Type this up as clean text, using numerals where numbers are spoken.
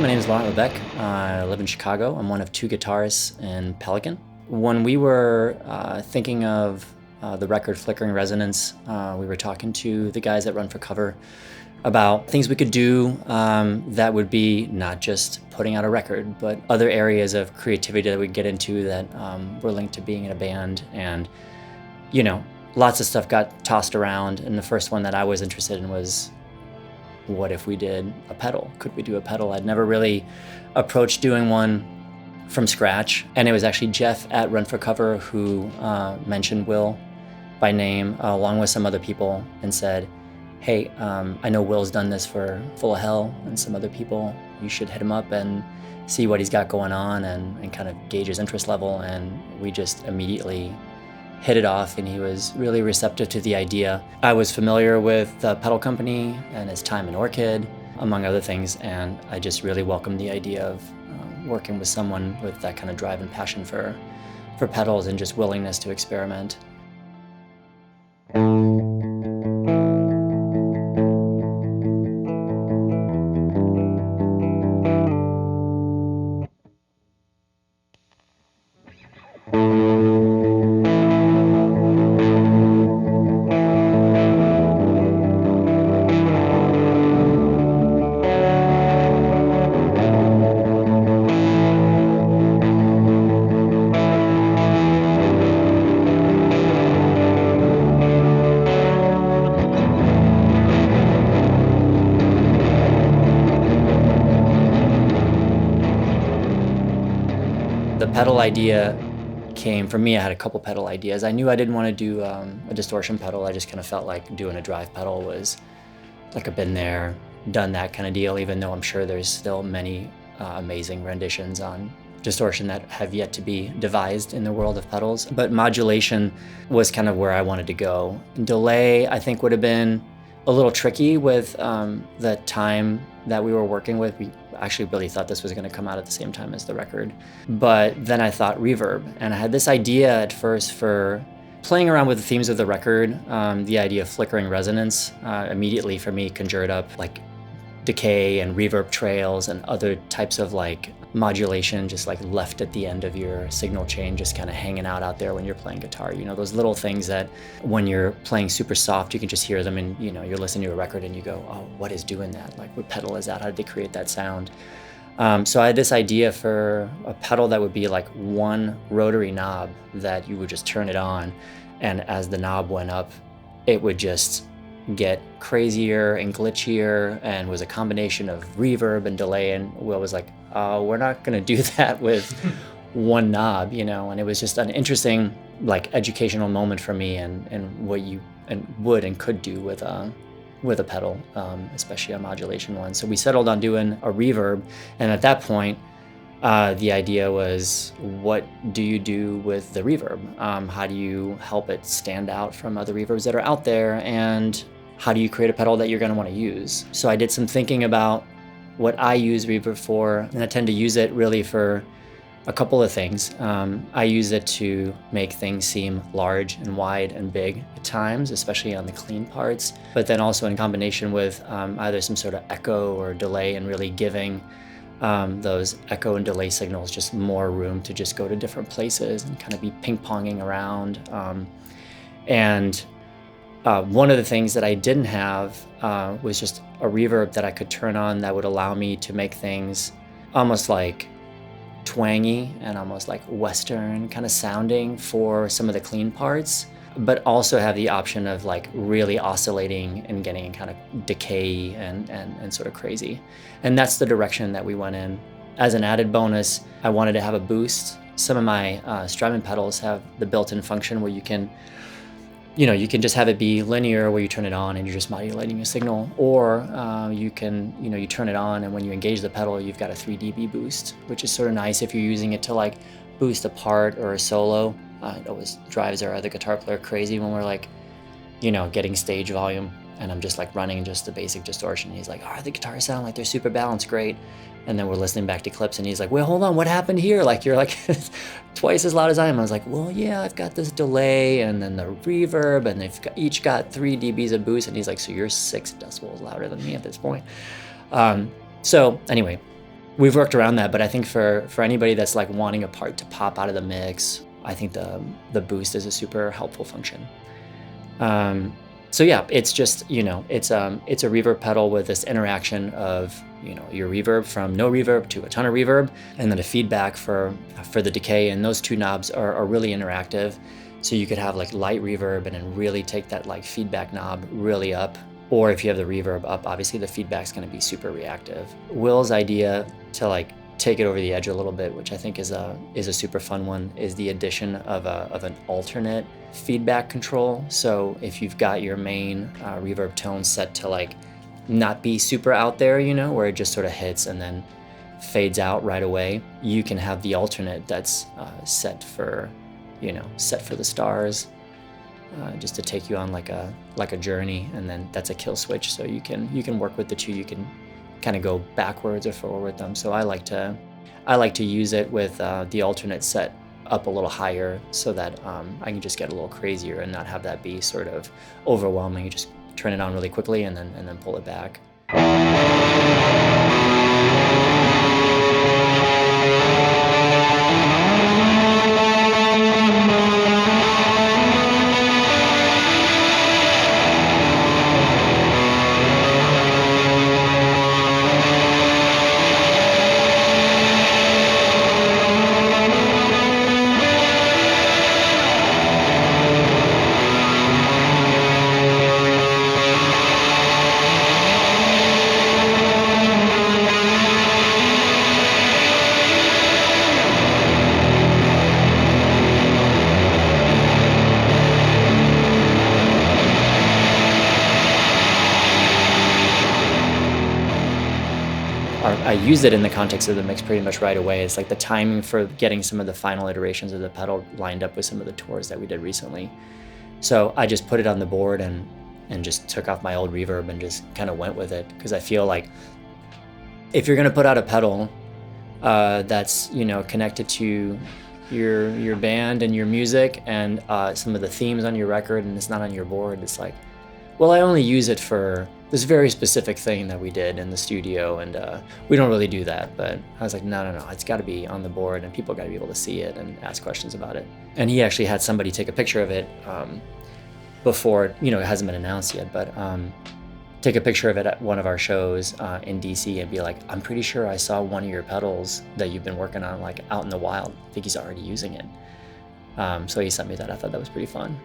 name is Laurent Lebec. I live in Chicago. I'm one of two guitarists in Pelican. When we were thinking of the record Flickering Resonance, we were talking to the guys that Run for Cover about things we could do that would be not just putting out a record, but other areas of creativity that we get into that were linked to being in a band. And, you know, lots of stuff got tossed around. And the first one that I was interested in was, what if we did a pedal? Could we do a pedal? I'd never really approached doing one from scratch. And it was actually Jeff at Run for Cover who mentioned Will by name, along with some other people, and said, hey, I know Will's done this for Full of Hell and some other people. You should hit him up and see what he's got going on and kind of gauge his interest level. And we just immediately hit it off, and he was really receptive to the idea. I was familiar with the pedal company and his time in Orchid, among other things, and I just really welcomed the idea of working with someone with that kind of drive and passion for pedals and just willingness to experiment. The pedal idea came from me. I had a couple pedal ideas. I knew I didn't want to do a distortion pedal. I just kind of felt like doing a drive pedal was like a been there, done that kind of deal, even though I'm sure there's still many amazing renditions on distortion that have yet to be devised in the world of pedals. But modulation was kind of where I wanted to go. Delay, I think, would have been a little tricky with the time that we were working with. We actually really thought this was going to come out at the same time as the record. But then I thought reverb, and I had this idea at first for playing around with the themes of the record. The idea of flickering resonance immediately for me conjured up like decay and reverb trails and other types of like modulation just like left at the end of your signal chain, just kind of hanging out there when you're playing guitar. You know, those little things that when you're playing super soft, you can just hear them, and you know, you're listening to a record and you go, oh, what is doing that? Like, what pedal is that? How did they create that sound? So I had this idea for a pedal that would be like one rotary knob that you would just turn it on, and as the knob went up, it would just get crazier and glitchier, and was a combination of reverb and delay. And Will was like, we're not gonna do that with one knob, you know. And it was just an interesting like educational moment for me, and what you would and could do with a pedal, especially a modulation one. So we settled on doing a reverb, and at that point the idea was, what do you do with the reverb? How do you help it stand out from other reverbs that are out there, and how do you create a pedal that you're going to want to use? So I did some thinking about what I use reverb for, and I tend to use it really for a couple of things. I use it to make things seem large and wide and big at times, especially on the clean parts, but then also in combination with either some sort of echo or delay, and really giving those echo and delay signals just more room to just go to different places and kind of be ping-ponging around. One of the things that I didn't have was just a reverb that I could turn on that would allow me to make things almost like twangy and almost like Western kind of sounding for some of the clean parts, but also have the option of like really oscillating and getting kind of decay and sort of crazy. And that's the direction that we went in. As an added bonus, I wanted to have a boost. Some of my Strymon pedals have the built-in function where you can just have it be linear, where you turn it on and you're just modulating a signal, or you can, you turn it on, and when you engage the pedal, you've got a 3 dB boost, which is sort of nice if you're using it to like boost a part or a solo. It always drives our other guitar player crazy when we're like, getting stage volume, and I'm just like running just the basic distortion. He's like, the guitars sound like they're super balanced, great. And then we're listening back to clips, and he's like, well, hold on, what happened here? Like, you're like twice as loud as I am. I was like, well, yeah, I've got this delay and then the reverb, and they've each got 3 dBs of boost. And he's like, so you're 6 decibels louder than me at this point. So anyway, we've worked around that, but I think for anybody that's like wanting a part to pop out of the mix, I think the boost is a super helpful function. So yeah, it's just, it's a reverb pedal with this interaction of, your reverb from no reverb to a ton of reverb, and then a feedback for the decay. And those two knobs are really interactive. So you could have like light reverb and then really take that like feedback knob really up. Or if you have the reverb up, obviously the feedback's gonna be super reactive. Will's idea to like take it over the edge a little bit, which I think is a super fun one, is the addition of an alternate feedback control. So if you've got your main reverb tone set to like not be super out there, where it just sort of hits and then fades out right away, you can have the alternate that's set for the stars, just to take you on like a journey, and then that's a kill switch. So you can work with the two. You can kind of go backwards or forward with them. So I like to use it with the alternate set up a little higher, so that I can just get a little crazier and not have that be sort of overwhelming. You just turn it on really quickly and then pull it back. I used it in the context of the mix pretty much right away. It's like the timing for getting some of the final iterations of the pedal lined up with some of the tours that we did recently. So I just put it on the board and just took off my old reverb and just kind of went with it, because I feel like if you're gonna put out a pedal that's connected to your band and your music and some of the themes on your record, and it's not on your board, it's like, well, I only use it for this very specific thing that we did in the studio, and we don't really do that. But I was like, no, it's got to be on the board, and people got to be able to see it and ask questions about it. And he actually had somebody take a picture of it before, it hasn't been announced yet, but take a picture of it at one of our shows in DC and be like, I'm pretty sure I saw one of your pedals that you've been working on like out in the wild. I think he's already using it. So he sent me that. I thought that was pretty fun.